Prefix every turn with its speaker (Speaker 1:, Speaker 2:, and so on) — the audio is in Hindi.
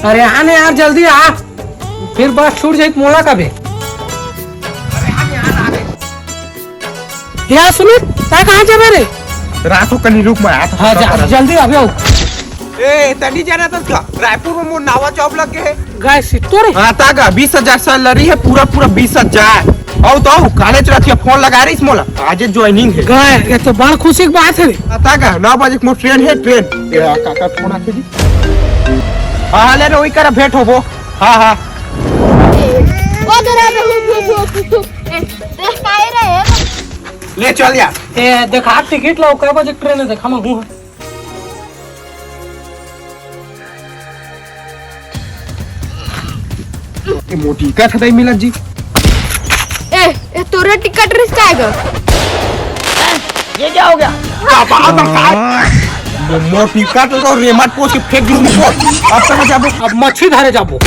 Speaker 1: अरे आने यार जल्दी आ, फिर बस छूट जाए मोला का भी। यार सुमित ता कहाँ जा रे?
Speaker 2: रातों कनी रुक मैं आता।
Speaker 1: हाँ जा जल्दी अभी आओ।
Speaker 2: ए तनी जाना था क्या? रायपुर में मोर नावा जॉब लग गए है।
Speaker 1: गाय सित्तो रे।
Speaker 2: हाँ तागा 20,000 सैलरी है, पूरा 20,000। आओ तो कॉलेज रखिए, फोन लगा रही मोला, आज ज्वाइनिंग है।
Speaker 1: गाय ये तो बड़ खुशी की बात है रे।
Speaker 2: तागा 9 बजे मोर ट्रेन है, ट्रेन ये काका फोन आके दी। हाँ ले रे वही करा भेंट होबो। हाँ हाँ
Speaker 3: ओ जरा देख काहे रे
Speaker 2: ले चल यार।
Speaker 1: ए देखा टिकट लो, कै बजे ट्रेन है देखा मैं हूँ।
Speaker 2: ये मोटी का था मिला जी।
Speaker 3: ए तोरा टिकट रिस्क आएगा।
Speaker 4: ये क्या हो गया?
Speaker 2: मोटी का तो रेमट पोछ के फेंक दूँ। अब तक जाबो,
Speaker 1: अब मच्छी धरे जाबो।